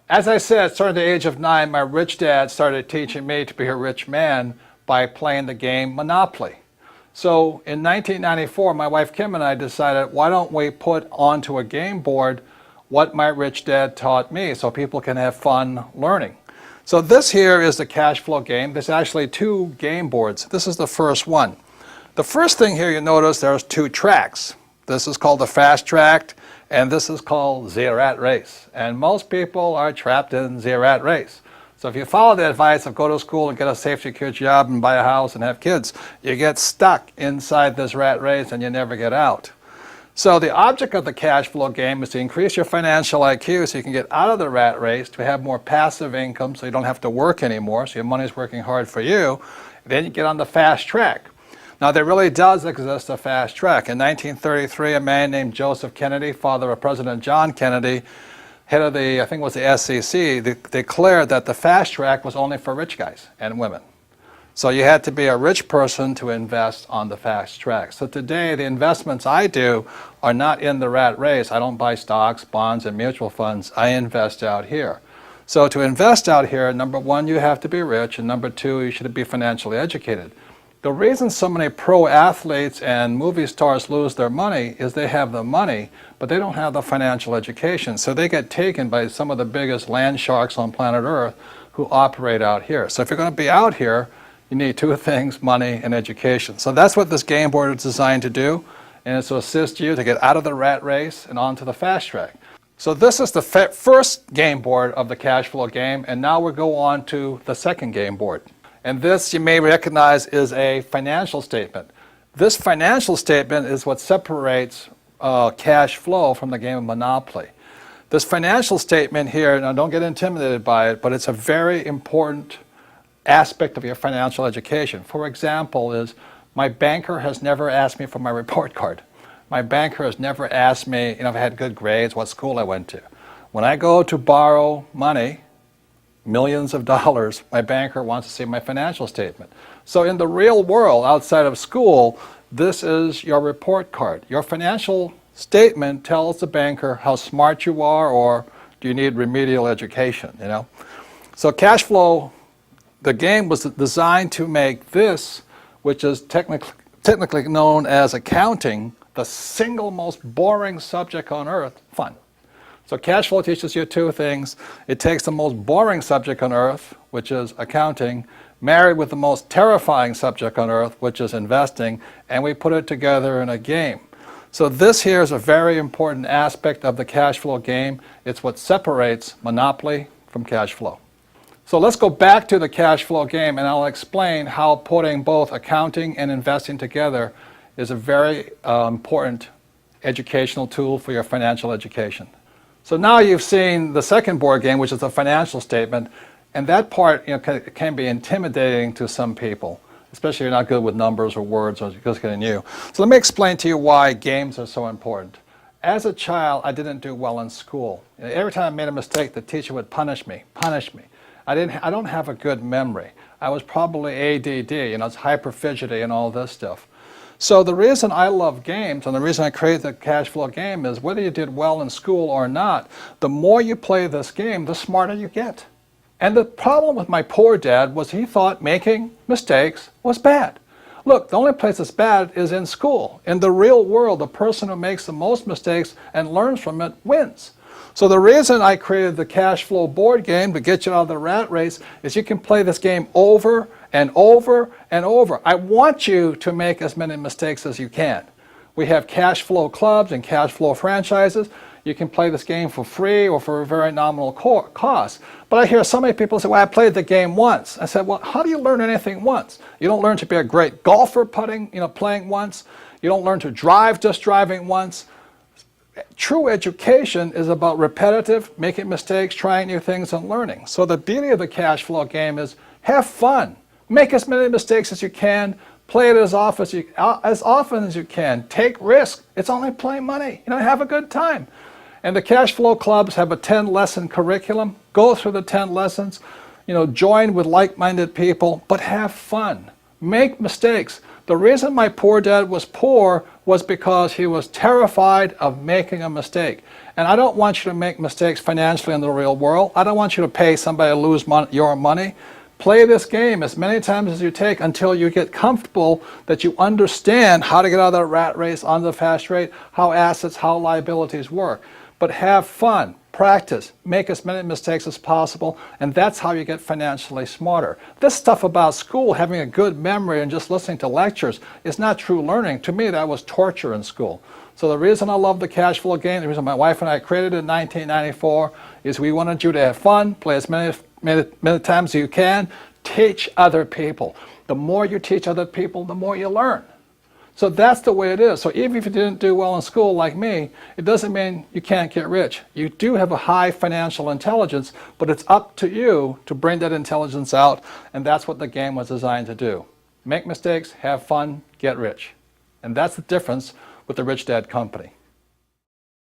As I said, starting at the age of 9, my rich dad started teaching me to be a rich man by playing the game Monopoly. So in 1994, my wife Kim and I decided, why don't we put onto a game board what my rich dad taught me so people can have fun learning. So this here is the cash flow game. There's actually 2 game boards. This is the first one. The first thing here you notice there's 2 tracks. This is called the fast track, and this is called the rat race. And most people are trapped in the rat race. So if you follow the advice of go to school and get a safe, secure job and buy a house and have kids, you get stuck inside this rat race and you never get out. So the object of the cash flow game is to increase your financial IQ so you can get out of the rat race, to have more passive income so you don't have to work anymore, so your money's working hard for you. Then you get on the fast track. Now there really does exist a fast track. In 1933, a man named Joseph Kennedy, father of President John Kennedy, head of the, I think it was the SEC, declared that the fast track was only for rich guys and women. So you had to be a rich person to invest on the fast track. So today, the investments I do are not in the rat race. I don't buy stocks, bonds, and mutual funds. I invest out here. So to invest out here, number 1, you have to be rich, and number 2, you should be financially educated. The reason so many pro athletes and movie stars lose their money is they have the money, but they don't have the financial education. So they get taken by some of the biggest land sharks on planet Earth who operate out here. So if you're going to be out here, you need 2 things, money and education. So that's what this game board is designed to do, and it's to assist you to get out of the rat race and onto the fast track. So this is the first game board of the cash flow game, and now we'll go on to the second game board. And this, you may recognize, is a financial statement. This financial statement is what separates cash flow from the game of Monopoly. This financial statement here, now don't get intimidated by it, but it's a very important aspect of your financial education. For example, is my banker has never asked me for my report card. My banker has never asked me, if I had good grades, what school I went to. When I go to borrow money, millions of dollars, my banker wants to see my financial statement. So in the real world, outside of school, this is your report card. Your financial statement tells the banker how smart you are, or do you need remedial education, So cash flow, the game was designed to make this, which is technically known as accounting, the single most boring subject on earth, fun. So cash flow teaches you 2 things. It takes the most boring subject on earth, which is accounting, married with the most terrifying subject on earth, which is investing, and we put it together in a game. So this here is a very important aspect of the cash flow game. It's what separates Monopoly from cash flow. So let's go back to the cash flow game, and I'll explain how putting both accounting and investing together is a very important educational tool for your financial education. So now you've seen the second board game, which is a financial statement, and that part can be intimidating to some people, especially if you're not good with numbers or words or just getting new. So let me explain to you why games are so important. As a child, I didn't do well in school. Every time I made a mistake, the teacher would punish me. I don't have a good memory. I was probably ADD, it's hyperfidgety and all this stuff. So the reason I love games, and the reason I created the cash flow game, is whether you did well in school or not, the more you play this game, the smarter you get. And the problem with my poor dad was he thought making mistakes was bad. Look, the only place it's bad is in school. In the real world, the person who makes the most mistakes and learns from it wins. So the reason I created the cash flow board game to get you out of the rat race is you can play this game over and over and over. I want you to make as many mistakes as you can. We have cash flow clubs and cash flow franchises. You can play this game for free or for a very nominal cost. But I hear so many people say, well, I played the game once. I said, well, how do you learn anything once? You don't learn to be a great golfer playing once. You don't learn to drive just driving once. True education is about repetitive, making mistakes, trying new things, and learning. So the beauty of the cash flow game is have fun. Make as many mistakes as you can. Play it as often as you can. Take risks. It's only playing money. Have a good time. And the cash flow clubs have a 10-lesson curriculum. Go through the 10 lessons. Join with like-minded people, but have fun. Make mistakes. The reason my poor dad was poor was because he was terrified of making a mistake. And I don't want you to make mistakes financially in the real world. I don't want you to pay somebody to lose your money. Play this game as many times as you take until you get comfortable that you understand how to get out of the rat race, onto the fast rate, how assets, how liabilities work. But have fun, practice, make as many mistakes as possible, and that's how you get financially smarter. This stuff about school, having a good memory and just listening to lectures, is not true learning. To me, that was torture in school. So the reason I love the cash flow game, the reason my wife and I created it in 1994, is we wanted you to have fun, play as many times as you can, teach other people. The more you teach other people, the more you learn. So that's the way it is. So even if you didn't do well in school like me, it doesn't mean you can't get rich. You do have a high financial intelligence, but it's up to you to bring that intelligence out, and that's what the game was designed to do. Make mistakes, have fun, get rich. And that's the difference with the Rich Dad Company.